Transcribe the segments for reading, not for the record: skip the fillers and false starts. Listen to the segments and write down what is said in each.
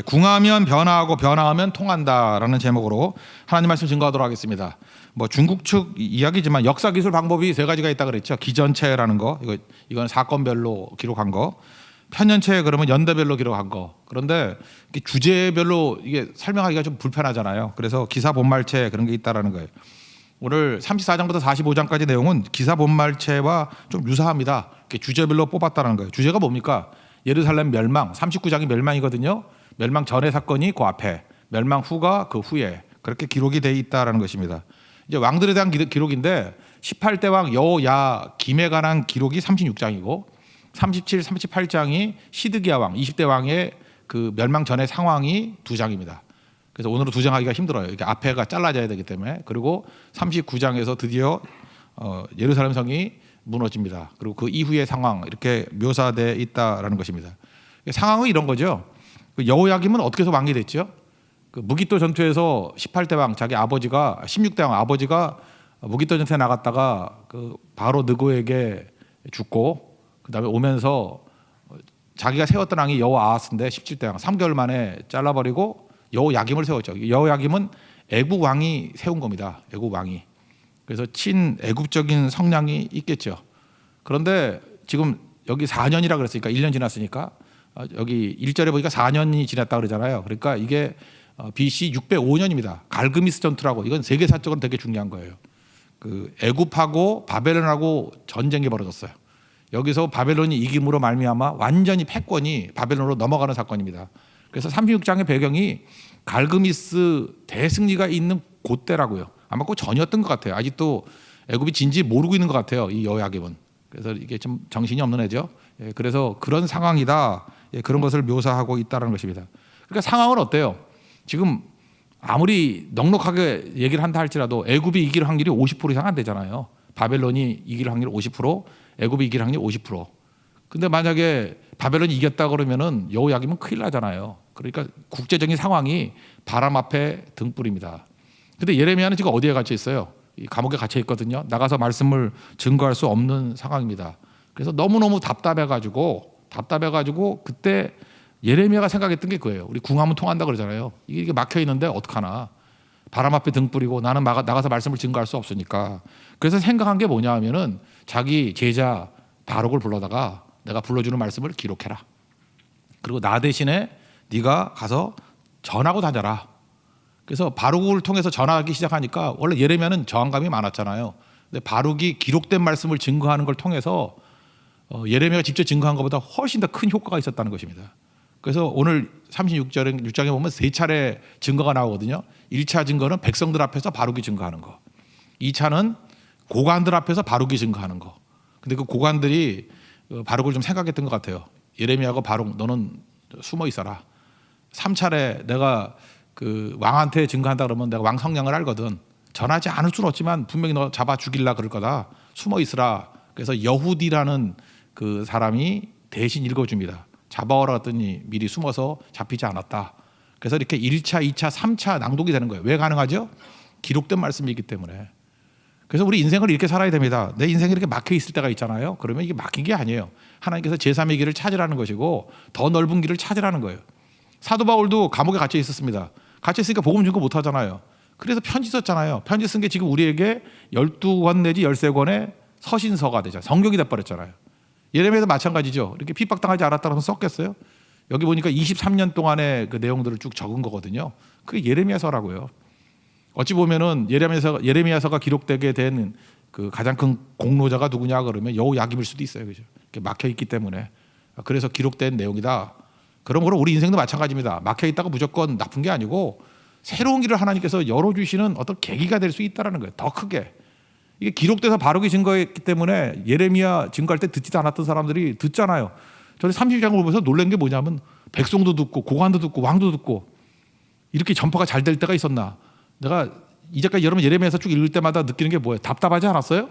궁하면 변화하고 변화하면 통한다라는 제목으로 하나님 말씀 증거하도록 하겠습니다. 뭐 중국 측 이야기지만 역사 기술 방법이 세 가지가 있다 그랬죠. 기전체라는 거, 이건 사건별로 기록한 거. 편연체 그러면 연대별로 기록한 거. 그런데 주제별로 이게 설명하기가 좀 불편하잖아요. 그래서 기사 본말체 그런 게 있다라는 거예요. 오늘 34장부터 45장까지 내용은 기사 본말체와 좀 유사합니다. 주제별로 뽑았다는 거예요. 주제가 뭡니까? 예루살렘 멸망, 39장이 멸망이거든요. 멸망 전의 사건이 그 앞에, 멸망 후가 그 후에 그렇게 기록이 돼 있다라는 것입니다. 이제 왕들에 대한 기록인데 18대 왕 여호야김에 관한 기록이 36장이고 37, 38장이 시드기야 왕, 20대 왕의 그 멸망 전의 상황이 2장입니다. 그래서 오늘은 2장 하기가 힘들어요. 이게 앞에가 잘라져야 되기 때문에. 그리고 39장에서 드디어 예루살렘 성이 무너집니다. 그리고 그 이후의 상황 이렇게 묘사되어 있다라는 것입니다. 상황은 이런 거죠. 여호야김은 어떻게 해서 왕이 됐죠? 그 무기토 전투에서 18대 왕 자기 아버지가 16대 왕 아버지가 무기토 전투에 나갔다가 그 바로 느고에게 죽고 그다음에 오면서 자기가 세웠던 왕이 여호아하스인데 17대 왕 3개월 만에 잘라버리고 여호야김을 세웠죠. 여호야김은 애국 왕이 세운 겁니다. 애국 왕이. 그래서 친애국적인 성향이 있겠죠. 그런데 지금 여기 4년이라 그랬으니까 1년 지났으니까 여기 1절에 보니까 4년이 지났다 그러잖아요. 그러니까 이게 BC 605년입니다. 갈그미스 전투라고 이건 세계사적으로 되게 중요한 거예요. 그 애굽하고 바벨론하고 전쟁이 벌어졌어요. 여기서 바벨론이 이김으로 말미암아 완전히 패권이 바벨론으로 넘어가는 사건입니다. 그래서 36장의 배경이 갈그미스 대승리가 있는 그때라고요. 아마 그 전이었던 것 같아요. 아직도 애굽이 진지 모르고 있는 것 같아요. 이 여호야김은. 그래서 이게 좀 정신이 없는 애죠. 그래서 그런 상황이다. 그런 것을 묘사하고 있다는 것입니다. 그러니까 상황은 어때요? 지금 아무리 넉넉하게 얘기를 한다 할지라도 애굽이 이길 확률이 50% 이상 안 되잖아요. 바벨론이 이길 확률 50%, 애굽이 이길 확률 50%. 근데 만약에 바벨론이 이겼다 그러면은 여호야김은 큰일 나잖아요. 그러니까 국제적인 상황이 바람 앞에 등불입니다. 근데 예레미야는 지금 어디에 갇혀 있어요? 이 감옥에 갇혀 있거든요. 나가서 말씀을 증거할 수 없는 상황입니다. 그래서 너무너무 답답해가지고 그때 예레미야가 생각했던 게 그거예요. 우리 궁하면 통한다 그러잖아요. 이게 막혀 있는데 어떡하나. 바람 앞에 등불이고 나는 나가서 말씀을 증거할 수 없으니까. 그래서 생각한 게 뭐냐 하면은 자기 제자 바룩을 불러다가 내가 불러주는 말씀을 기록해라. 그리고 나 대신에 네가 가서 전하고 다녀라. 그래서 바룩을 통해서 전하기 시작하니까 원래 예레미야는 저항감이 많았잖아요. 근데 바룩이 기록된 말씀을 증거하는 걸 통해서 예레미야가 직접 증거한 것보다 훨씬 더 큰 효과가 있었다는 것입니다. 그래서 오늘 36장에 보면 3차례 증거가 나오거든요. 1차 증거는 백성들 앞에서 바룩이 증거하는 거. 2차는 고관들 앞에서 바룩이 증거하는 거. 근데 그 고관들이 바룩을 좀 생각했던 것 같아요. 예레미야하고 바룩 너는 숨어 있어라. 3차례 내가 그 왕한테 증거한다 그러면 내가 왕 성향을 알거든. 전하지 않을 수는 없지만 분명히 너 잡아 죽일라 그럴 거다. 숨어 있으라. 그래서 여후디라는 그 사람이 대신 읽어줍니다. 잡아오라 했더니 미리 숨어서 잡히지 않았다. 그래서 이렇게 1차, 2차, 3차 낭독이 되는 거예요. 왜 가능하죠? 기록된 말씀이기 때문에. 그래서 우리 인생을 이렇게 살아야 됩니다. 내 인생이 이렇게 막혀 있을 때가 있잖아요. 그러면 이게 막힌 게 아니에요. 하나님께서 제3의 길을 찾으라는 것이고 더 넓은 길을 찾으라는 거예요. 사도 바울도 감옥에 갇혀 있었습니다. 갇혀 있으니까 복음 증거 못 하잖아요. 그래서 편지 썼잖아요. 편지 쓴 게 지금 우리에게 12권 내지 13권의 서신서가 되잖아요. 성경이 돼버렸잖아요. 예레미야도 마찬가지죠. 이렇게 핍박당하지 않았다고 썼겠어요? 여기 보니까 23년 동안의 그 내용들을 쭉 적은 거거든요. 그게 예레미야서라고요. 어찌 보면은 예레미야서가 기록되게 된 그 가장 큰 공로자가 누구냐 그러면 여호야김일 수도 있어요. 그죠? 이렇게 막혀 있기 때문에. 그래서 기록된 내용이다. 그러므로 우리 인생도 마찬가지입니다. 막혀 있다가 무조건 나쁜 게 아니고 새로운 길을 하나님께서 열어주시는 어떤 계기가 될 수 있다는 거예요. 더 크게. 이게 기록돼서 바룩이 증거했기 때문에 예레미야 증거할 때 듣지도 않았던 사람들이 듣잖아요. 저는 30장을 보면서 놀란 게 뭐냐면 백성도 듣고 고관도 듣고 왕도 듣고 이렇게 전파가 잘 될 때가 있었나. 내가 이제까지 여러분 예레미야서 쭉 읽을 때마다 느끼는 게 뭐예요? 답답하지 않았어요?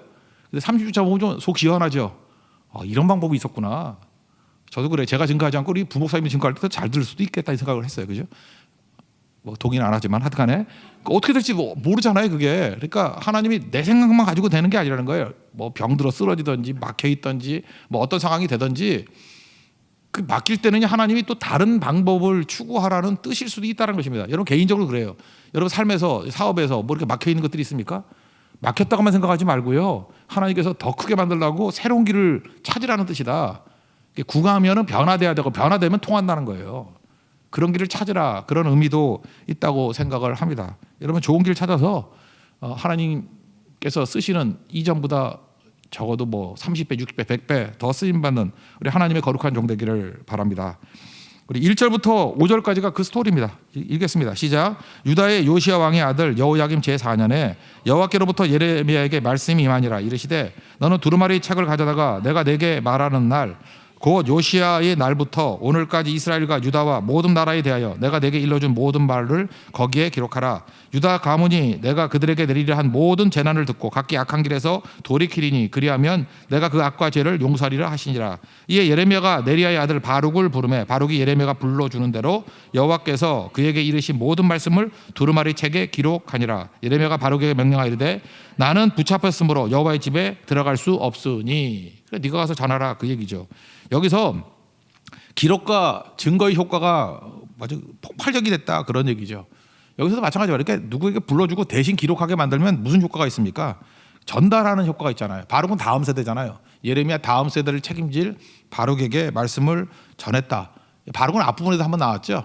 근데 30장 보면 좀 속 시원하죠. 이런 방법이 있었구나. 저도 그래. 제가 증거하지 않고 우리 부목사님이 증거할 때 더 잘 들을 수도 있겠다 이 생각을 했어요. 그죠? 뭐 동의는 안 하지만 하여튼간에 어떻게 될지 모르잖아요. 그게. 그러니까 하나님이 내 생각만 가지고 되는 게 아니라는 거예요. 뭐 병들어 쓰러지든지 막혀 있든지 뭐 어떤 상황이 되든지 그 맡길 때는 하나님이 또 다른 방법을 추구하라는 뜻일 수도 있다는 것입니다. 여러분 개인적으로 그래요. 여러분 삶에서 사업에서 뭐 이렇게 막혀 있는 것들이 있습니까? 막혔다고만 생각하지 말고요. 하나님께서 더 크게 만들려고 새로운 길을 찾으라는 뜻이다. 구가하면은 변화돼야 되고 변화되면 통한다는 거예요. 그런 길을 찾으라, 그런 의미도 있다고 생각을 합니다. 여러분 좋은 길 찾아서 하나님께서 쓰시는 이전보다 적어도 뭐 30배, 60배, 100배 더 쓰임 받는 우리 하나님의 거룩한 종 되기를 바랍니다. 우리 1절부터 5절까지가 그 스토리입니다. 읽겠습니다. 시작. 유다의 요시야 왕의 아들 여호야김 제4년에 여호와께로부터 예레미야에게 말씀이 임하니라. 이르시되 너는 두루마리 책을 가져다가 내가 내게 말하는 날 곧 요시야의 날부터 오늘까지 이스라엘과 유다와 모든 나라에 대하여 내가 내게 일러준 모든 말을 거기에 기록하라. 유다 가문이 내가 그들에게 내리려 한 모든 재난을 듣고 각기 악한 길에서 돌이키리니 그리하면 내가 그 악과 죄를 용서하리라 하시니라. 이에 예레미야가 네리야의 아들 바룩을 부르매 바룩이 예레미야가 불러주는 대로 여호와께서 그에게 이르신 모든 말씀을 두루마리 책에 기록하니라. 예레미야가 바룩에게 명령하이르되 나는 붙잡혔으므로 여호와의 집에 들어갈 수 없으니. 그래, 네가 가서 전하라 그 얘기죠. 여기서 기록과 증거의 효과가 아주 폭발적이 됐다 그런 얘기죠. 여기서도 마찬가지로 이렇게 누구에게 불러주고 대신 기록하게 만들면 무슨 효과가 있습니까? 전달하는 효과가 있잖아요. 바룩은 다음 세대잖아요. 예레미야 다음 세대를 책임질 바룩에게 말씀을 전했다. 바룩은 앞부분에도 한번 나왔죠.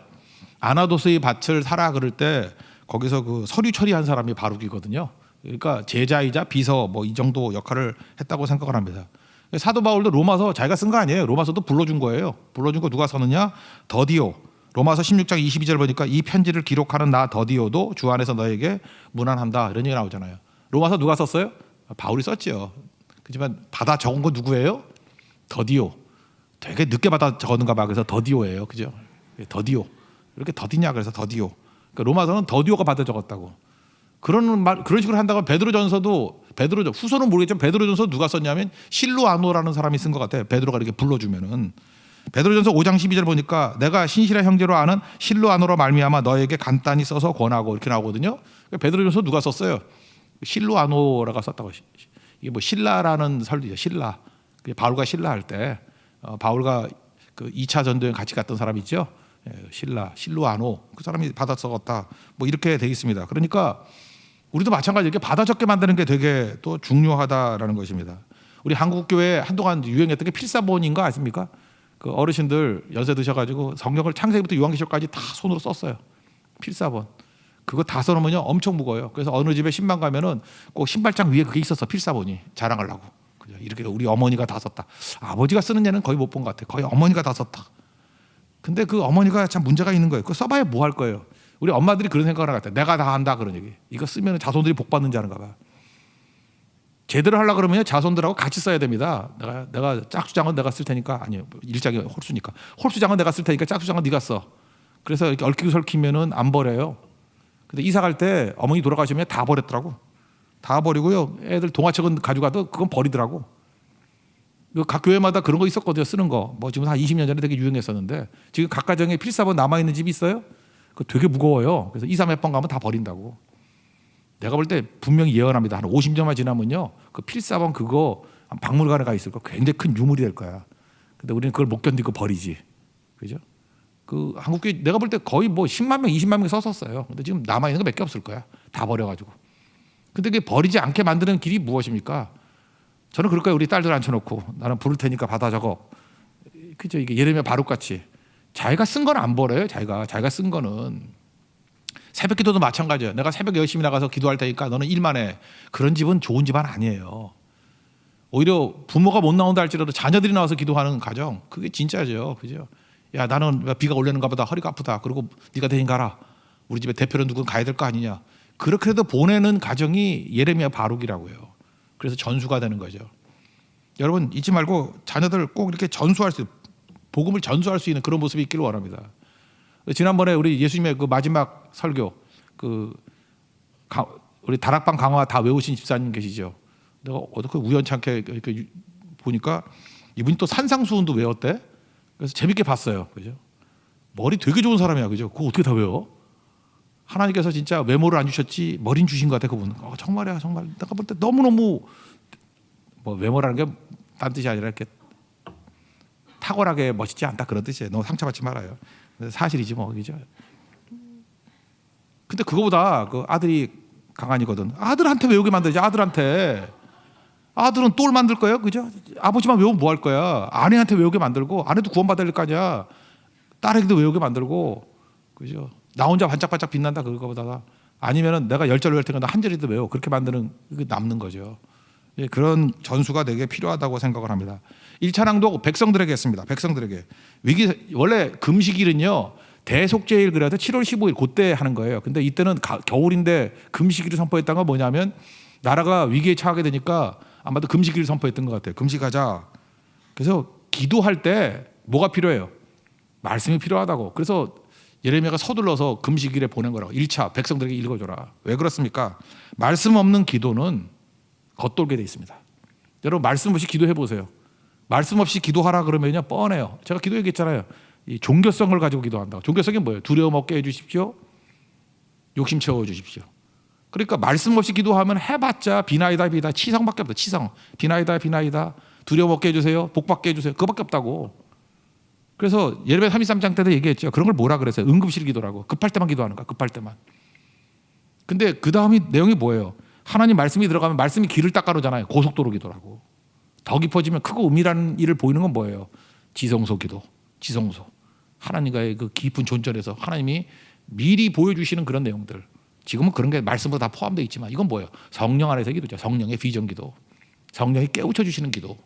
아나도스의 밭을 사라 그럴 때 거기서 그 서류 처리한 사람이 바룩이거든요. 그러니까 제자이자 비서 뭐 이 정도 역할을 했다고 생각을 합니다. 사도 바울도 로마서 자기가 쓴 거 아니에요. 로마서도 불러준 거예요. 불러준 거 누가 썼느냐? 더디오. 로마서 16장 22절 보니까 이 편지를 기록하는 나 더디오도 주 안에서 너에게 문안한다 이런 얘기 나오잖아요. 로마서 누가 썼어요? 바울이 썼죠. 그렇지만 받아 적은 거 누구예요? 더디오. 되게 늦게 받아 적었는가 봐. 그래서 더디오예요. 그죠? 더디오. 이렇게 더디냐 그래서 더디오. 그러니까 로마서는 더디오가 받아 적었다고. 그런 식으로 한다고 베드로전서도 후서는 모르겠지만 베드로전서 누가 썼냐면 실루아노라는 사람이 쓴 것 같아요. 베드로가 이렇게 불러주면은 베드로전서 5장 12절 보니까 내가 신실한 형제로 아는 실루아노로 말미암아 너에게 간단히 써서 권하고 이렇게 나오거든요. 베드로전서 누가 썼어요? 실루아노라가 썼다고. 이게 뭐 신라라는 설리죠. 신라. 바울과 신라 할 때 바울과 그 2차 전도여행 같이 갔던 사람 있죠. 실루아노 그 사람이 받아 적었다. 뭐 이렇게 돼 있습니다. 그러니까 우리도 마찬가지 이렇게 받아 적게 만드는 게 되게 또 중요하다라는 것입니다. 우리 한국 교회 한동안 유행했던 게 필사본인 거 아십니까? 그 어르신들 연세 드셔가지고 성경을 창세기부터 요한계시록까지 다 손으로 썼어요. 필사본. 그거 다 써놓으면요 엄청 무거워요. 그래서 어느 집에 신방 가면은 꼭 신발장 위에 그게 있었어. 필사본이 자랑하려고. 이렇게 우리 어머니가 다 썼다. 아버지가 쓰는 예는 거의 못 본 것 같아. 거의 어머니가 다 썼다. 근데 그 어머니가 참 문제가 있는 거예요. 그거 써봐야 뭐 할 거예요. 우리 엄마들이 그런 생각을 하는 것 같아요. 내가 다 한다 그런 얘기. 이거 쓰면 자손들이 복 받는지 아는가 봐. 제대로 하려고 그러면 자손들하고 같이 써야 됩니다. 내가 짝수장은 내가 쓸 테니까 아니요 일장이 홀수니까 홀수장은 내가 쓸 테니까 짝수장은 네가 써. 그래서 이렇게 얽히고 설키면은 안 버려요. 근데 이사 갈 때 어머니 돌아가시면 다 버렸더라고. 다 버리고요. 애들 동화책은 가져가도 그건 버리더라고. 각 교회마다 그런 거 있었거든요. 쓰는 거. 뭐 지금 한 20년 전에 되게 유행했었는데 지금 각 가정에 필사본 남아 있는 집이 있어요. 그거 되게 무거워요. 그래서 이사 몇 번 가면 다 버린다고. 내가 볼 때 분명히 예언합니다. 한 50년만 지나면요. 그 필사본 그거 박물관에 가 있을 거 굉장히 큰 유물이 될 거야. 근데 우리는 그걸 못 견디고 버리지. 그죠? 그 한국교회 내가 볼 때 거의 뭐 10만 명, 20만 명이 썼었어요. 근데 지금 남아 있는 거 몇 개 없을 거야. 다 버려가지고. 근데 그게 버리지 않게 만드는 길이 무엇입니까? 저는 그럴 거예요. 우리 딸들 앉혀놓고 나는 부를 테니까 받아 적어. 그죠? 이게 예레미야 바룩같이 자기가 쓴 건 안 버려요. 자기가 쓴 거는 새벽 기도도 마찬가지예요. 내가 새벽에 열심히 나가서 기도할 테니까 너는 일만 해. 그런 집은 좋은 집안 아니에요. 오히려 부모가 못 나온다 할지라도 자녀들이 나와서 기도하는 가정 그게 진짜죠. 그죠? 야 나는 비가 올려는가 보다 허리가 아프다. 그리고 네가 대신 가라. 우리 집에 대표는 누군 가야 될 거 아니냐. 그렇게 해도 보내는 가정이 예레미야 바룩이라고요. 그래서 전수가 되는 거죠. 여러분 잊지 말고 자녀들 꼭 이렇게 전수할 수 복음을 전수할 수 있는 그런 모습이 있기를 원합니다. 지난번에 우리 예수님의 그 마지막 설교 우리 다락방 강화 다 외우신 집사님 계시죠. 내가 어떻게 우연찮게 이렇게 보니까 이분이 또 산상수훈도 외웠대. 그래서 재밌게 봤어요. 그죠? 머리 되게 좋은 사람이야. 그죠? 그거 어떻게 다 외워? 하나님께서 진짜 외모를 안 주셨지 머리는 주신 것 같아. 그분은. 정말이야. 정말. 내가 볼 때 너무너무 뭐 외모라는 게 딴 뜻이 아니라 이렇게 탁월하게 멋있지 않다 그런 뜻이에요. 너무 상처받지 말아요. 사실이지 뭐, 그죠? 근데 그거보다 그 아들이 강한이거든. 아들한테 외우게 만들지. 아들한테. 아들은 똘 만들 거예요, 그죠? 아버지만 외우면 뭐 할 거야? 아내한테 외우게 만들고, 아내도 구원받을 거 아니야. 딸에게도 외우게 만들고, 그죠? 나 혼자 반짝반짝 빛난다 그거보다가 아니면은 내가 10절 외울 테니까 나 한 절이라도 외워. 그렇게 만드는 게 남는 거죠. 예, 그런 전수가 되게 필요하다고 생각을 합니다. 1차 낭독 백성들에게 했습니다. 백성들에게. 원래 금식일은요. 대속죄일 그래도 7월 15일 그때 하는 거예요. 근데 이때는 겨울인데 금식일을 선포했던 건 뭐냐면 나라가 위기에 처하게 되니까 아마도 금식일을 선포했던 것 같아요. 금식하자. 그래서 기도할 때 뭐가 필요해요? 말씀이 필요하다고. 그래서 예레미야가 서둘러서 금식일에 보낸 거라고. 1차 백성들에게 읽어줘라. 왜 그렇습니까? 말씀 없는 기도는 겉돌게 돼 있습니다. 여러분 말씀 없이 기도해 보세요. 말씀 없이 기도하라 그러면요 뻔해요. 제가 기도 얘기했잖아요. 이 종교성을 가지고 기도한다고. 종교성이 뭐예요? 두려움 없게 해주십시오. 욕심 채워주십시오. 그러니까 말씀 없이 기도하면 해봤자 비나이다 비다 치성밖에 없다. 치성. 비나이다 비나이다. 두려움 없게 해주세요. 복 받게 해주세요. 그거밖에 없다고. 그래서 예레미야 33장 때도 얘기했죠. 그런 걸 뭐라 그랬어요? 응급실 기도라고. 급할 때만 기도하는 거야. 급할 때만. 근데 그 다음이 내용이 뭐예요? 하나님 말씀이 들어가면 말씀이 길을 닦아놓잖아요. 고속도로 기도라고. 더 깊어지면 크고 은밀한 일을 보이는 건 뭐예요? 지성소 기도. 지성소. 하나님과의 그 깊은 존전에서 하나님이 미리 보여주시는 그런 내용들. 지금은 그런 게 말씀으로 다 포함되어 있지만 이건 뭐예요? 성령 안에서 기도죠. 성령의 비전 기도. 성령이 깨우쳐 주시는 기도.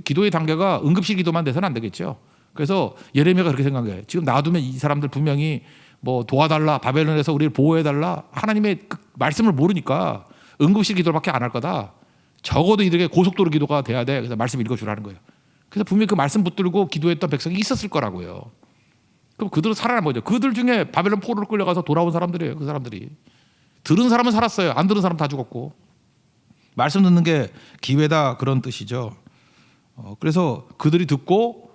기도의 단계가 응급실 기도만 돼서는 안 되겠죠. 그래서 예레미야가 그렇게 생각해요. 지금 놔두면 이 사람들 분명히 뭐 도와달라, 바벨론에서 우리를 보호해달라, 하나님의 그 말씀을 모르니까 응급실 기도밖에 안 할 거다. 적어도 이들에게 고속도로 기도가 돼야 돼. 그래서 말씀 읽어주라는 거예요. 그래서 분명히 그 말씀 붙들고 기도했던 백성이 있었을 거라고요. 그럼 그들은 살아난 거죠. 그들 중에 바벨론 포로로 끌려가서 돌아온 사람들이에요. 그 사람들이. 들은 사람은 살았어요. 안 들은 사람 다 죽었고. 말씀 듣는 게 기회다 그런 뜻이죠. 그래서 그들이 듣고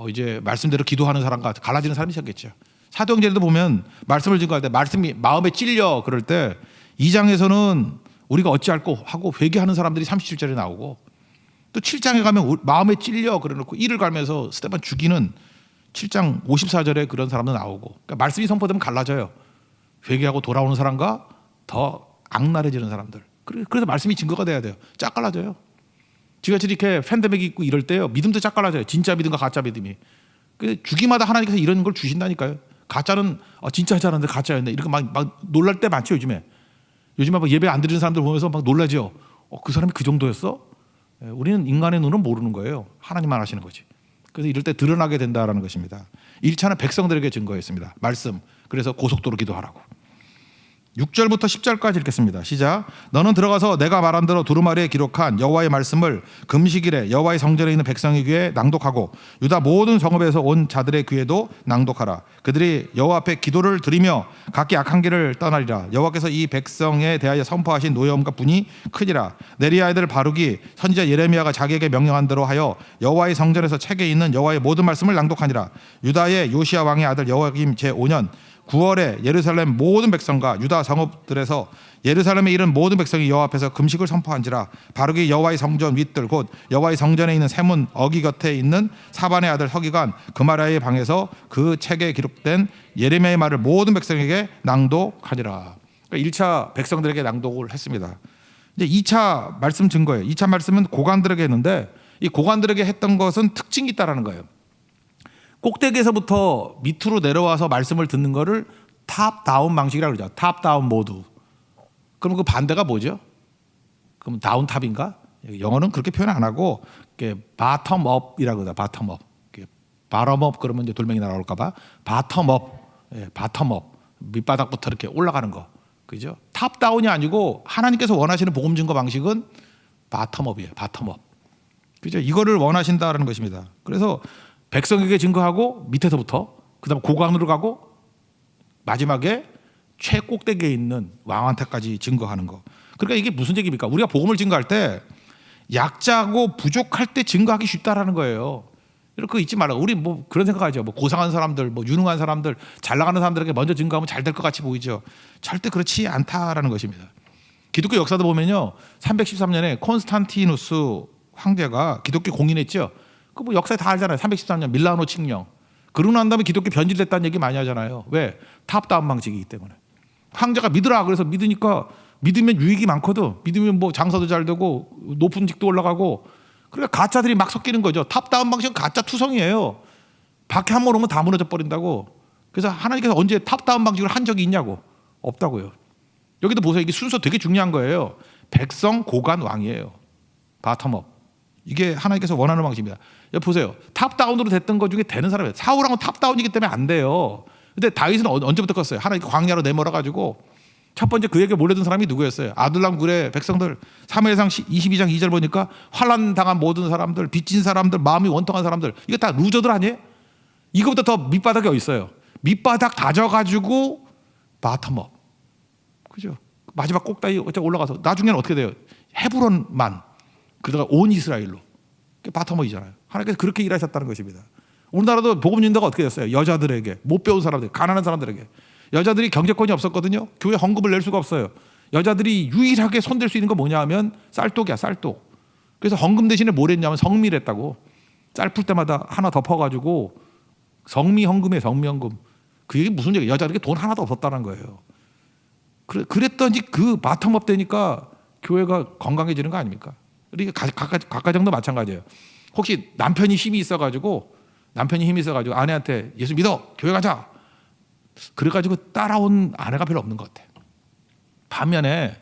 이제 말씀대로 기도하는 사람과 갈라지는 사람이 있었겠죠. 사도행전에도 보면 말씀을 증거할 때 말씀이 마음에 찔려 그럴 때 2장에서는 우리가 어찌할꼬 하고 회개하는 사람들이 37절에 나오고 또 7장에 가면 마음에 찔려 그래놓고 이를 갈면서 스데반 죽이는 7장 54절에 그런 사람도 나오고 그러니까 말씀이 선포되면 갈라져요. 회개하고 돌아오는 사람과 더 악랄해지는 사람들. 그래서 말씀이 증거가 돼야 돼요. 짝 갈라져요. 지금같이 이렇게 팬데믹 있고 이럴 때요. 믿음도 짝 갈라져요. 진짜 믿음과 가짜 믿음이. 주기마다 하나님께서 이런 걸 주신다니까요. 가짜는 진짜 하자는데 가짜였네. 이렇게 막 놀랄 때 많죠 요즘에. 요즘에 막 예배 안 드리는 사람들 보면서 막 놀라죠. 그 사람이 그 정도였어? 우리는 인간의 눈은 모르는 거예요. 하나님만 아시는 거지. 그래서 이럴 때 드러나게 된다라는 것입니다. 1차는 백성들에게 증거했습니다. 말씀. 그래서 고속도로 기도하라고. 6절부터 10절까지 읽겠습니다. 시작. 너는 들어가서 내가 말한 대로 두루마리에 기록한 여호와의 말씀을 금식일에 여호와의 성전에 있는 백성의 귀에 낭독하고 유다 모든 성읍에서 온 자들의 귀에도 낭독하라. 그들이 여호와 앞에 기도를 드리며 각기 악한 길을 떠나리라. 여호와께서 이 백성에 대하여 선포하신 노여움과 분이 크니라. 네리야 아들 바룩이 선지자 예레미야가 자기에게 명령한 대로 하여 여호와의 성전에서 책에 있는 여호와의 모든 말씀을 낭독하니라. 유다의 요시야 왕의 아들 여호야김 제5년 9월에 예루살렘 모든 백성과 유다 성읍들에서 예루살렘에 이른 모든 백성이 여호와 앞에서 금식을 선포한지라. 바룩이 여호와의 성전 윗들 곧 여호와의 성전에 있는 세문 어기 곁에 있는 사반의 아들 서기관 그마리아의 방에서 그 책에 기록된 예레미야의 말을 모든 백성에게 낭독하니라. 그러니까 1차 백성들에게 낭독을 했습니다. 이제 2차 말씀 증거예요. 2차 말씀은 고관들에게 했는데 이 고관들에게 했던 것은 특징이 있다라는 거예요. 꼭대기에서부터 밑으로 내려와서 말씀을 듣는 거를 탑다운 방식이라고 그러죠. 탑다운 모드. 그럼 그 반대가 뭐죠? 그럼 다운탑인가? 영어는 그렇게 표현 안 하고 바텀업이라고 그러죠. 바텀업. 바텀업 그러면 이제 돌멩이 날아올까 봐. 바텀업. 바텀업. 밑바닥부터 이렇게 올라가는 거. 그죠? 탑다운이 아니고 하나님께서 원하시는 복음 증거 방식은 바텀업이에요. 바텀업. 그죠? 이거를 원하신다라는 것입니다. 그래서 백성에게 증거하고 밑에서부터 그다음 고관으로 가고 마지막에 최꼭대기에 있는 왕한테까지 증거하는 거. 그러니까 이게 무슨 얘기입니까? 우리가 복음을 증거할 때 약자고 부족할 때 증거하기 쉽다라는 거예요. 이렇게 잊지 말라고. 우리 뭐 그런 생각하죠. 뭐 고상한 사람들, 뭐 유능한 사람들, 잘 나가는 사람들에게 먼저 증거하면 잘 될 것 같이 보이죠. 절대 그렇지 않다라는 것입니다. 기독교 역사도 보면요, 313년에 콘스탄티누스 황제가 기독교 공인했죠. 그 뭐 역사에 다 알잖아요. 313년 밀라노 칙령. 그러고 난 다음에 기독교 변질됐다는 얘기 많이 하잖아요. 왜? 탑다운 방식이기 때문에. 황제가 믿으라 그래서 믿으니까 믿으면 유익이 많거든. 믿으면 뭐 장사도 잘 되고 높은 직도 올라가고. 그러니까 가짜들이 막 섞이는 거죠. 탑다운 방식은 가짜 투성이에요. 밖에 한 번 오면 다 무너져 버린다고. 그래서 하나님께서 언제 탑다운 방식을 한 적이 있냐고. 없다고요. 여기도 보세요. 이게 순서 되게 중요한 거예요. 백성 고관 왕이에요. 바텀업. 이게 하나님께서 원하는 방식입니다. 여기 보세요. 탑다운으로 됐던 것 중에 되는 사람이에요. 사울왕은 탑다운이기 때문에 안 돼요. 근데 다윗은 언제부터 컸어요? 하나님 광야로 내몰아 가지고 첫 번째 그에게 몰려든 사람이 누구였어요? 아둘람 굴의 백성들. 사무엘상 22장 2절 보니까 환난 당한 모든 사람들, 빚진 사람들, 마음이 원통한 사람들. 이거 다 루저들 아니에요? 이거보다 더 밑바닥이 어디 있어요? 밑바닥 다져가지고 바텀업. 그죠? 마지막 꼭다리 올라가서 나중에는 어떻게 돼요? 헤브론만. 그러다가 온 이스라엘로. 바텀업이잖아요. 하나님께서 그렇게 일하셨다는 것입니다. 우리나라도 복음 인도가 어떻게 됐어요? 여자들에게, 못 배운 사람들, 가난한 사람들에게. 여자들이 경제권이 없었거든요. 교회 헌금을 낼 수가 없어요. 여자들이 유일하게 손댈 수 있는 건 뭐냐 하면 쌀독이야, 쌀독. 그래서 헌금 대신에 뭘 했냐면 성미를 했다고. 쌀 풀 때마다 하나 덮어가지고 성미 헌금에 성미 헌금. 그 얘기 무슨 얘기예요? 여자들에게 돈 하나도 없었다는 거예요. 그랬더니 그 바텀업 되니까 교회가 건강해지는 거 아닙니까? 그러니까 각 가정도 마찬가지예요. 혹시 남편이 힘이 있어가지고 아내한테 예수 믿어 교회 가자. 그래가지고 따라온 아내가 별로 없는 것 같아. 반면에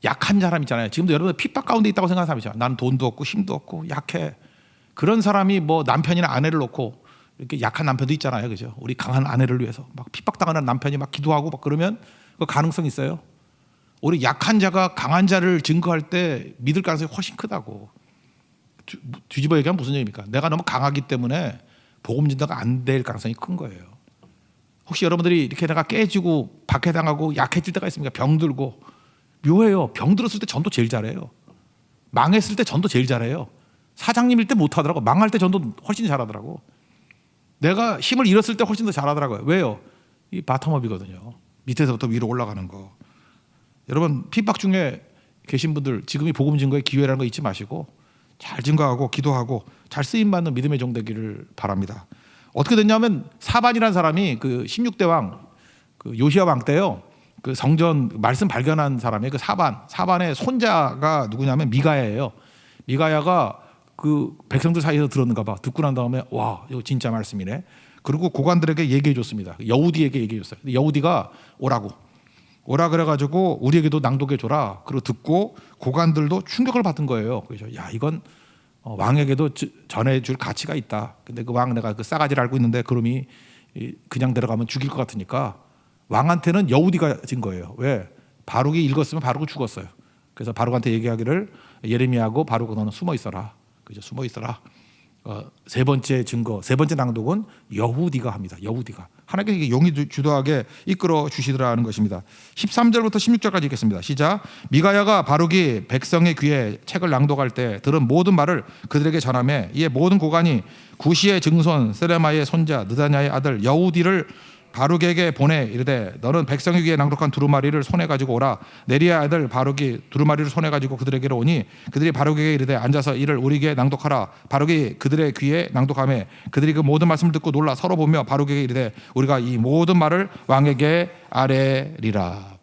약한 사람 있잖아요. 지금도 여러분 핍박 가운데 있다고 생각하는 사람 있잖아요. 나는 돈도 없고 힘도 없고 약해. 그런 사람이 뭐 남편이나 아내를 놓고 이렇게 약한 남편도 있잖아요, 그죠? 우리 강한 아내를 위해서 막 핍박당하는 남편이 막 기도하고 막 그러면 그 가능성 있어요. 우리 약한 자가 강한 자를 증거할 때 믿을 가능성이 훨씬 크다고. 뒤집어 얘기하면 무슨 얘기입니까? 내가 너무 강하기 때문에 복음 전도가 안 될 가능성이 큰 거예요. 혹시 여러분들이 이렇게 내가 깨지고 박해당하고 약해질 때가 있습니까? 병들고. 묘해요. 병들었을 때 전도 제일 잘해요. 망했을 때 전도 제일 잘해요. 사장님일 때 못하더라고. 망할 때 전도 훨씬 잘하더라고. 내가 힘을 잃었을 때 훨씬 더 잘하더라고요. 왜요? 이 바텀업이거든요. 밑에서부터 위로 올라가는 거. 여러분 핍박 중에 계신 분들 지금이 복음 증거의 기회라는 거 잊지 마시고 잘 증거하고 기도하고 잘 쓰임받는 믿음의 종 되기를 바랍니다. 어떻게 됐냐면 사반이라는 사람이 그 16대 왕 그 요시야 왕 때요. 그 성전 말씀 발견한 사람이 그 사반의 손자가 누구냐면 미가야예요. 미가야가 그 백성들 사이에서 들었는가 봐. 듣고 난 다음에 와 이거 진짜 말씀이네. 그리고 고관들에게 얘기해 줬습니다. 여우디에게 얘기해 줬어요. 여우디가 오라 그래가지고 우리에게도 낭독해 줘라. 그리고 듣고 고관들도 충격을 받은 거예요. 그래서 야 이건 왕에게도 전해줄 가치가 있다. 근데 그 왕 내가 그 싸가지를 알고 있는데 그놈이 그냥 데려가면 죽일 것 같으니까 왕한테는 여우디가 진 거예요. 왜? 바룩이 읽었으면 바룩은 죽었어요. 그래서 바룩한테 얘기하기를 예레미야하고 바룩은 너는 숨어 있어라. 그죠? 숨어 있어라. 세 번째 증거, 세 번째 낭독은 여후디가 합니다. 여후디가. 하나님께서 용이 주도하게 이끌어 주시더라는 것입니다. 13절부터 16절까지 읽겠습니다. 시작. 미가야가 바룩이 백성의 귀에 책을 낭독할 때 들은 모든 말을 그들에게 전하며 이에 모든 고관이 구시의 증손 세레마의 손자 느다냐의 아들 여후디를 바룩에게 보내 이르되 너는 백성의 귀에 낭독한 두루마리를 손에 가지고 오라. 네리야 아들 바룩이 두루마리를 손에 가지고 그들에게로 오니 그들이 바룩에게 이르되 앉아서 이를 우리에게 낭독하라. 바룩이 그들의 귀에 낭독하며 그들이 그 모든 말씀을 듣고 놀라 서로 보며 바룩에게 이르되 우리가 이 모든 말을 왕에게 아뢰리라.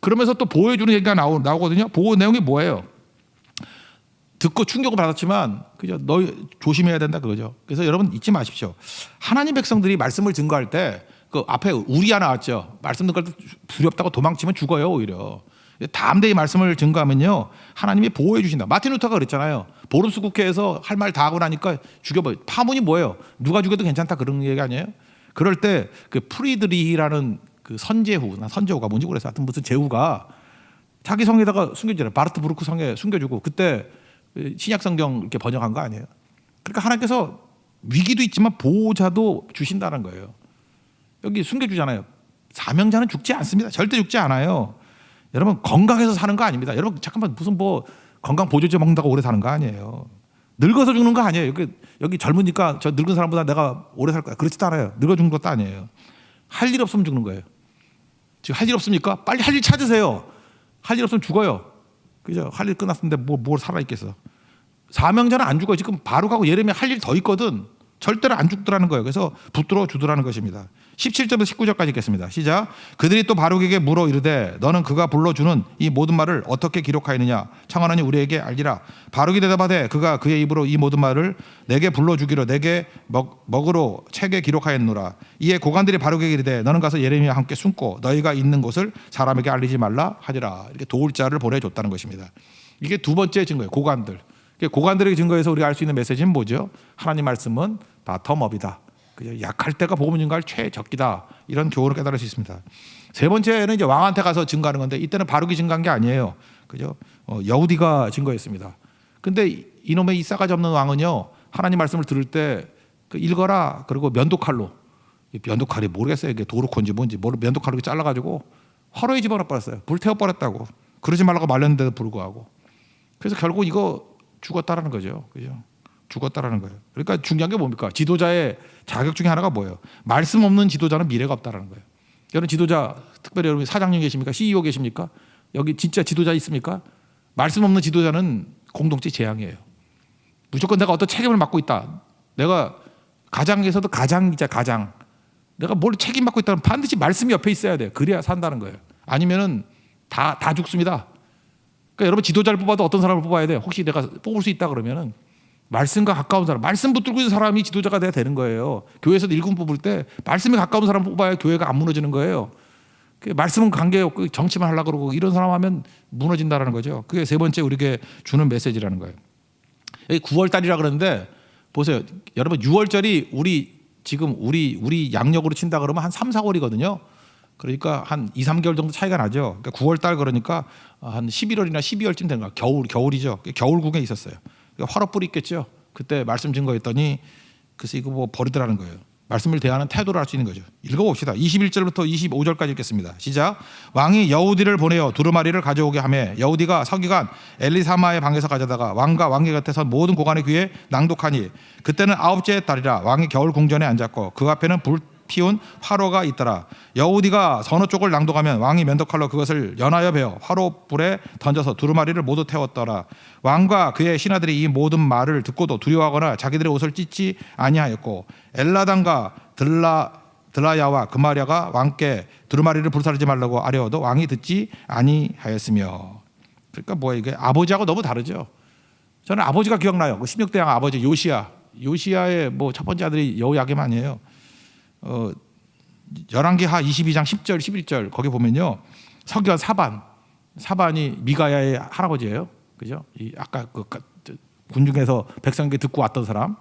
그러면서 또 보호해주는 얘기가 나오거든요. 보호 내용이 뭐예요? 듣고 충격을 받았지만 그죠? 너희 조심해야 된다 그거죠. 그래서 여러분 잊지 마십시오. 하나님 백성들이 말씀을 증거할 때 그 앞에 우리야 나왔죠. 말씀 듣고 두렵다고 도망치면 죽어요 오히려. 담대히 말씀을 증거하면요 하나님이 보호해 주신다. 마틴 루터가 그랬잖아요. 보름스 국회에서 할 말 다 하고 나니까 죽여버려. 파문이 뭐예요? 누가 죽여도 괜찮다 그런 얘기 아니에요? 그럴 때 그 프리드리히라는 그 선제후가 뭔지 모르겠어요. 하여튼 무슨 제후가 자기 성에다가 숨겨주잖아요. 바르트부르크 성에 숨겨주고 그때 신약 성경 이렇게 번역한 거 아니에요? 그러니까 하나님께서 위기도 있지만 보호자도 주신다는 거예요. 여기 숨겨주잖아요. 사명자는 죽지 않습니다. 절대 죽지 않아요. 여러분 건강해서 사는 거 아닙니다. 여러분 잠깐만 무슨 뭐 건강 보조제 먹는다고 오래 사는 거 아니에요. 늙어서 죽는 거 아니에요. 여기 젊으니까 저 늙은 사람보다 내가 오래 살 거야. 그렇지도 않아요. 늙어 죽는 것도 아니에요. 할 일 없으면 죽는 거예요. 지금 할 일 없습니까? 빨리 할 일 찾으세요. 할 일 없으면 죽어요. 그죠? 할 일 끝났는데 뭘 살아 있겠어. 사명자는 안 죽어요. 지금 바룩하고 예레미야 할 일 더 있거든. 절대로 안 죽더라는 거예요. 그래서 붙들어 주더라는 것입니다. 17절부터 19절까지 읽겠습니다. 시작. 그들이 또 바룩에게 물어 이르되 너는 그가 불러주는 이 모든 말을 어떻게 기록하였느냐 청하노니 우리에게 알리라. 바룩이 대답하되 그가 그의 입으로 이 모든 말을 내게 불러주기로 내게 먹으로 책에 기록하였노라. 이에 고관들이 바룩에게 이르되 너는 가서 예레미야와 함께 숨고 너희가 있는 곳을 사람에게 알리지 말라 하리라. 이렇게 도울 자를 보내줬다는 것입니다. 이게 두 번째 증거예요. 고관들. 고관들의 증거에서 우리가 알 수 있는 메시지는 뭐죠? 하나님 말씀은 바텀업이다. 그죠? 약할 때가 복음 증거할 최적기다. 이런 교훈을 깨달을 수 있습니다. 세 번째는 이제 왕한테 가서 증거하는 건데 이때는 바룩이 증거한 게 아니에요. 그죠? 여우디가 증거했습니다. 근데 이놈의 이 싸가지 없는 왕은요, 하나님 말씀을 들을 때 읽어라. 그리고 면도칼로, 면도칼이 모르겠어요. 이게 도루콘지 뭔지 면도칼로 잘라가지고 화로에 집어넣어 버렸어요. 불 태워 버렸다고. 그러지 말라고 말렸는데도 불구하고. 그래서 결국 이거 죽었다라는 거죠. 그죠? 죽었다라는 거예요. 그러니까 중요한 게 뭡니까? 지도자의 자격 중에 하나가 뭐예요? 말씀 없는 지도자는 미래가 없다라는 거예요. 여러분 지도자, 특별히 여러분 사장님 계십니까? CEO 계십니까? 여기 진짜 지도자 있습니까? 말씀 없는 지도자는 공동체 재앙이에요. 무조건 내가 어떤 책임을 맡고 있다. 내가 가장에서도 가장이자 가장. 내가 뭘 책임 맡고 있다면 반드시 말씀이 옆에 있어야 돼요. 그래야 산다는 거예요. 아니면은 다 죽습니다. 그러니까 여러분 지도자를 뽑아도 어떤 사람을 뽑아야 돼요? 혹시 내가 뽑을 수 있다 그러면은 말씀과 가까운 사람, 말씀 붙들고 있는 사람이 지도자가 돼야 되는 거예요. 교회에서도 일꾼 뽑을 때 말씀에 가까운 사람 뽑아야 교회가 안 무너지는 거예요. 말씀은 관계없고 정치만 하려고 그러고 이런 사람 하면 무너진다는 거죠. 그게 세 번째 우리에게 주는 메시지라는 거예요. 여기 9월 달이라 그러는데 보세요. 여러분 6월절이 우리 양력으로 친다 그러면 한 3, 4월이거든요. 그러니까 한 2, 3개월 정도 차이가 나죠. 그러니까 9월 달 그러니까 한 11월이나 12월쯤 된 거야. 겨울이죠. 겨울궁에 있었어요. 그러니까 화로 뿌리 있겠죠. 그때 말씀 증거했더니 그래서 이거 뭐 버리더라는 거예요. 말씀을 대하는 태도를 알 수 있는 거죠. 읽어봅시다. 21절부터 25절까지 읽겠습니다. 시작. 왕이 여우디를 보내어 두루마리를 가져오게 하매 여우디가 서기관 엘리사마의 방에서 가져다가 왕과 왕의 곁에서 모든 고관의 귀에 낭독하니 그때는 9째 달이라. 왕이 겨울 궁전에 앉았고 그 앞에는 불 피운 화로가 있더라. 여우디가 서너 쪽을 낭독하면 왕이 면도칼로 그것을 연하여 베어 화로불에 던져서 두루마리를 모두 태웠더라. 왕과 그의 신하들이 이 모든 말을 듣고도 두려워하거나 자기들의 옷을 찢지 아니하였고 엘라단과 들라야와 그마랴가 왕께 두루마리를 불사르지 말라고 아뢰어도 왕이 듣지 아니하였으며. 그러니까 뭐야 이게 아버지하고 너무 다르죠. 저는 아버지가 기억나요. 그 16대 왕 아버지 요시야의 뭐 첫 번째 아들이 여호야김아니에요. 열왕기하 22장 10절 11절 거기 보면요 서기관 사반이 미가야의 할아버지예요. 그죠? 이 아까 그 군중에서 백성에게 듣고 왔던 사람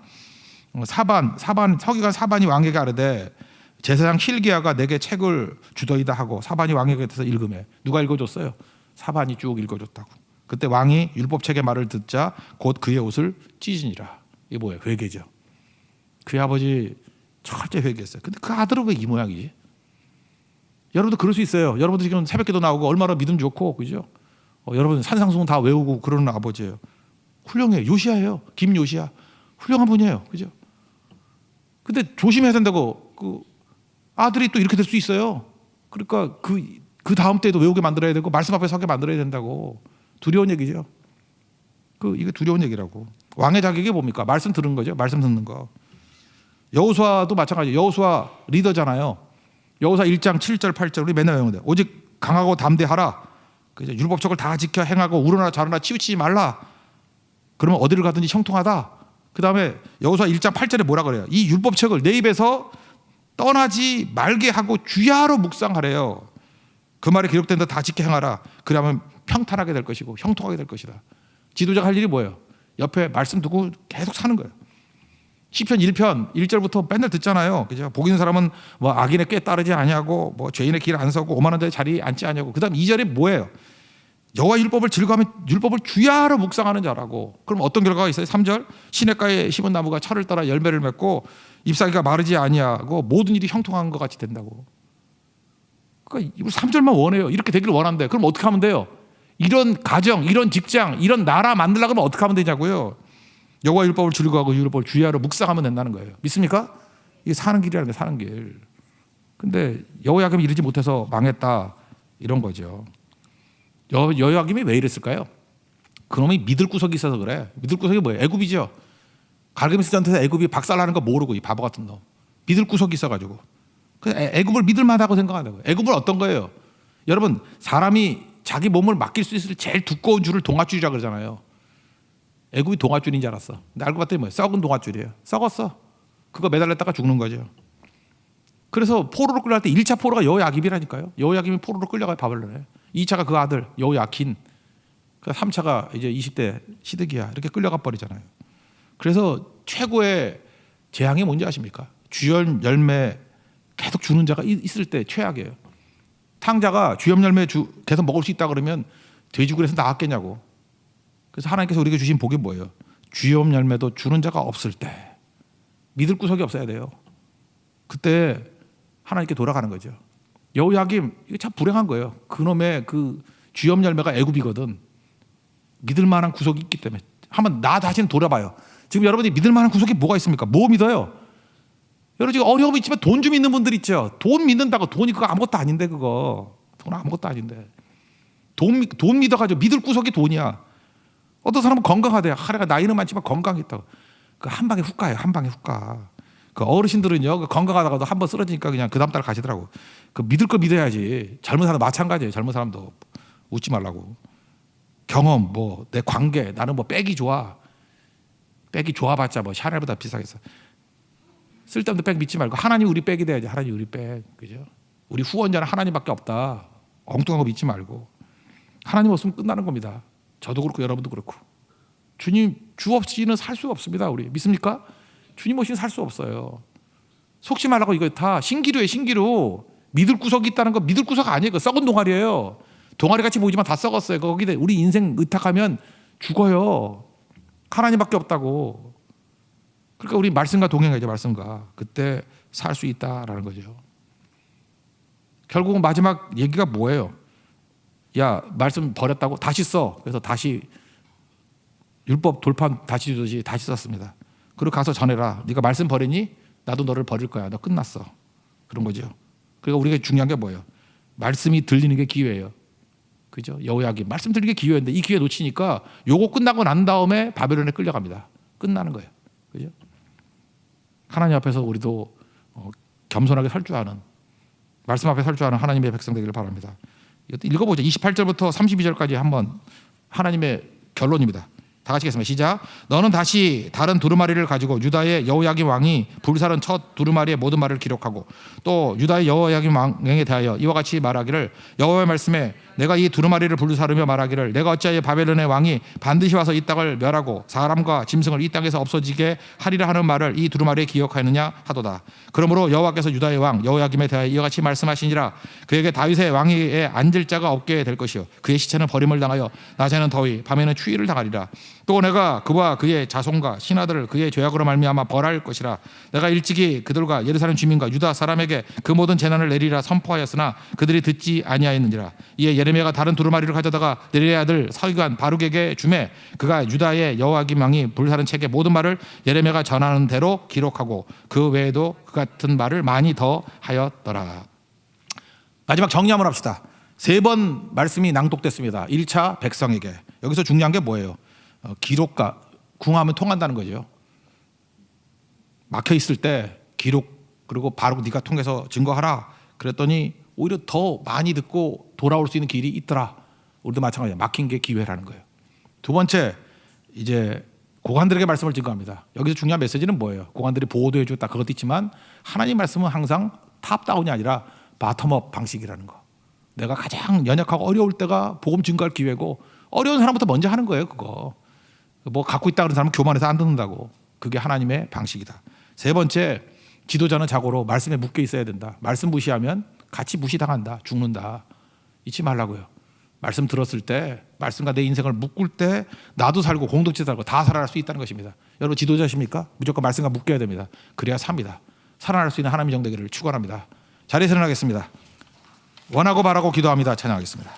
서기관 사반이 왕에게 아뢰되 제사장 hil기야가 내게 책을 주더이다 하고 사반이 왕에게 곁에서 읽음에 누가 읽어줬어요? 사반이 쭉 읽어줬다고. 그때 왕이 율법책의 말을 듣자 곧 그의 옷을 찢으니라. 이게 뭐예요? 회개죠. 그의 아버지 철저히 회개했어요. 근데 그 아들은 왜 이 모양이지? 여러분도 그럴 수 있어요. 여러분도 지금 새벽기도 나오고 얼마나 믿음 좋고 그죠? 여러분 산상수훈 다 외우고 그러는 아버지예요. 훌륭해요. 요시야예요. 김요시야. 훌륭한 분이에요. 그죠? 근데 조심해야 된다고. 그 아들이 또 이렇게 될 수 있어요. 그러니까 그 다음 때도 외우게 만들어야 되고 말씀 앞에 서게 만들어야 된다고. 두려운 얘기죠. 이게 두려운 얘기라고. 왕의 자격이 뭡니까? 말씀 들은 거죠. 말씀 듣는 거. 여호수아도 마찬가지예요. 여호수아 리더잖아요. 여호수아 1장 7절 8절 우리 맨날 외우는데 오직 강하고 담대하라. 그죠? 율법책을 다 지켜 행하고 우러나 좌로나 치우치지 말라. 그러면 어디를 가든지 형통하다. 그 다음에 여호수아 1장 8절에 뭐라 그래요? 이 율법책을 내 입에서 떠나지 말게 하고 주야로 묵상하래요. 그 말이 기록된 데 다 지켜 행하라. 그러면 평탄하게 될 것이고 형통하게 될 것이다. 지도자가 할 일이 뭐예요? 옆에 말씀 두고 계속 사는 거예요. 시편 1편 1절부터 맨날 듣잖아요. 그죠? 복 있는 사람은 뭐 악인의 꾀 따르지 아니하고 뭐 죄인의 길 안 서고 오만한 자의 자리에 앉지 아니하고. 그다음 2절에 뭐예요? 여호와 율법을 즐거워하며 율법을 주야로 묵상하는 자라고. 그럼 어떤 결과가 있어요? 3절 시냇가에 심은 나무가 철을 따라 열매를 맺고 잎사귀가 마르지 아니하고 모든 일이 형통한 것 같이 된다고. 그러니까 3절만 원해요. 이렇게 되기를 원한대. 그럼 어떻게 하면 돼요? 이런 가정, 이런 직장, 이런 나라 만들려고 하면 어떻게 하면 되냐고요. 여호와 율법을 즐거워하고 율법을 주야로 묵상하면 된다는 거예요. 믿습니까? 이게 사는 길이라는 거예요. 사는 길. 근데 여호야김이 이르지 못해서 망했다 이런 거죠. 여호야김이 왜 이랬을까요? 그놈이 믿을 구석이 있어서 그래. 믿을 구석이 뭐예요? 애굽이죠. 갈그미스 전투에서 애굽이 박살나는 거 모르고 이 바보 같은 놈. 믿을 구석이 있어가지고. 애굽을 믿을 만하다고 생각한다고요. 애굽은 어떤 거예요? 여러분 사람이 자기 몸을 맡길 수 있을 제일 두꺼운 줄을 동아줄이라 그러잖아요. 애굽이 동아줄인 줄 알았어. 근데 알고 봤더니 뭐예요? 썩은 동아줄이에요. 썩었어. 그거 매달렸다가 죽는 거죠. 그래서 포로로 끌려갈 때 1차 포로가 여호야김이라니까요. 여호야김이 포로로 끌려가요 바벨론에. 2차가 그 아들 여호야킨. 그 3차가 이제 20대 시드기야. 이렇게 끌려가 버리잖아요. 그래서 최고의 재앙이 뭔지 아십니까? 주열 열매 계속 주는 자가 있을 때 최악이에요. 탕자가 주염 열매 계속 먹을 수 있다 그러면 돼지굴에서 나왔겠냐고. 그래서 하나님께서 우리에게 주신 복이 뭐예요? 주염 열매도 주는 자가 없을 때 믿을 구석이 없어야 돼요. 그때 하나님께 돌아가는 거죠. 여호야김 이게 참 불행한 거예요. 그놈의 그 주염 열매가 애굽이거든. 믿을 만한 구석이 있기 때문에 한번 나 자신 돌아봐요. 지금 여러분이 믿을 만한 구석이 뭐가 있습니까? 뭐 믿어요? 여러분 지금 어려움이 있지만 돈 좀 있는 분들 있죠. 돈 믿는다고 돈이 그거 아무것도 아닌데 그거 돈 아무것도 아닌데 돈 믿어가지고 믿을 구석이 돈이야. 어떤 사람은 건강하대. 하루가 나이는 많지만 건강했다고. 그 한 방에 훅 가요. 한 방에 훅 가. 그 어르신들은요 그 건강하다가도 한 번 쓰러지니까 그냥 그 다음 달 가시더라고. 그 믿을 거 믿어야지. 젊은 사람 마찬가지예요. 젊은 사람도 웃지 말라고. 경험 뭐 내 관계 나는 뭐 백이 좋아. 백이 좋아봤자 뭐 샤넬보다 비싸겠어. 쓸데없는 백 믿지 말고 하나님 우리 백이 돼야지. 하나님 우리 백. 그죠? 우리 후원자는 하나님밖에 없다. 엉뚱한 거 믿지 말고. 하나님 없으면 끝나는 겁니다. 저도 그렇고 여러분도 그렇고. 주님 주 없이는 살 수 없습니다. 우리 믿습니까? 주님 없이는 살 수 없어요. 속지 말라고. 이거 다 신기루예요. 신기루. 믿을 구석이 있다는 거 믿을 구석 아니에요. 그 썩은 동아리예요. 동아리 같이 보이지만 다 썩었어요. 거기에 우리 인생 의탁하면 죽어요. 하나님밖에 없다고. 그러니까 우리 말씀과 동행해야죠. 말씀과. 그때 살 수 있다라는 거죠. 결국은 마지막 얘기가 뭐예요? 야 말씀 버렸다고 다시 써. 그래서 다시 율법 돌판 다시 주듯이 다시 썼습니다. 그리고 가서 전해라. 네가 말씀 버리니 나도 너를 버릴 거야. 너 끝났어. 그런 거죠. 그러니까 우리가 중요한 게 뭐예요? 말씀이 들리는 게 기회예요. 그죠? 여호야김 말씀 들리는 게 기회인데 이 기회 놓치니까 요거 끝나고 난 다음에 바벨론에 끌려갑니다. 끝나는 거예요. 그죠? 하나님 앞에서 우리도 겸손하게 설 줄 아는 말씀 앞에 설 줄 아는 하나님의 백성 되기를 바랍니다. 이것도 읽어보죠. 28절부터 32절까지 한번 하나님의 결론입니다. 다 같이 읽겠습니다. 시작. 너는 다시 다른 두루마리를 가지고 유다의 여호야김 왕이 불사른 첫 두루마리의 모든 말을 기록하고 또 유다의 여호야김 왕에 대하여 이와 같이 말하기를 여호와의 말씀에 내가 이 두루마리를 불사르며 말하기를 내가 어찌하여 바벨론의 왕이 반드시 와서 이 땅을 멸하고 사람과 짐승을 이 땅에서 없어지게 하리라 하는 말을 이 두루마리에 기억하였느냐 하도다. 그러므로 여호와께서 유다의 왕 여호야김에 대하여 이와 같이 말씀하시니라. 그에게 다윗의 왕위에 앉을 자가 없게 될 것이요 그의 시체는 버림을 당하여 낮에는 더위 밤에는 추위를 당하리라. 또 내가 그와 그의 자손과 신하들을 그의 죄악으로 말미암아 벌할 것이라. 내가 일찍이 그들과 예루살렘 주민과 유다 사람에게 그 모든 재난을 내리라 선포하였으나 그들이 듣지 아니하였느니라. 이에 예레미야가 다른 두루마리를 가져다가 네리의 아들 서기관 바룩에게 주매 그가 유다의 여호야김 왕이 불사른 책의 모든 말을 예레미야가 전하는 대로 기록하고 그 외에도 그 같은 말을 많이 더 하였더라. 마지막 정리 한번 합시다. 3번 말씀이 낭독됐습니다. 1차 백성에게. 여기서 중요한 게 뭐예요? 기록과 궁하면 통한다는 거죠. 막혀 있을 때 기록 그리고 바로 네가 통해서 증거하라. 그랬더니 오히려 더 많이 듣고 돌아올 수 있는 길이 있더라. 우리도 마찬가지예요. 막힌 게 기회라는 거예요. 두 번째 이제 고관들에게 말씀을 증거합니다. 여기서 중요한 메시지는 뭐예요? 고관들이 보호도 해줬다 그것도 있지만 하나님 말씀은 항상 탑다운이 아니라 바텀업 방식이라는 거. 내가 가장 연약하고 어려울 때가 복음 증거할 기회고 어려운 사람부터 먼저 하는 거예요. 그거. 뭐 갖고 있다 그런 사람은 교만해서 안 듣는다고. 그게 하나님의 방식이다. 세 번째 지도자는 자고로 말씀에 묶여 있어야 된다. 말씀 무시하면 같이 무시당한다. 죽는다. 잊지 말라고요. 말씀 들었을 때 말씀과 내 인생을 묶을 때 나도 살고 공동체 살고 다 살아날 수 있다는 것입니다. 여러분 지도자십니까? 무조건 말씀과 묶여야 됩니다. 그래야 삽니다. 살아날 수 있는 하나님의 정 되기를 축원합니다. 자리에서 일어나겠습니다. 원하고 바라고 기도합니다. 찬양하겠습니다.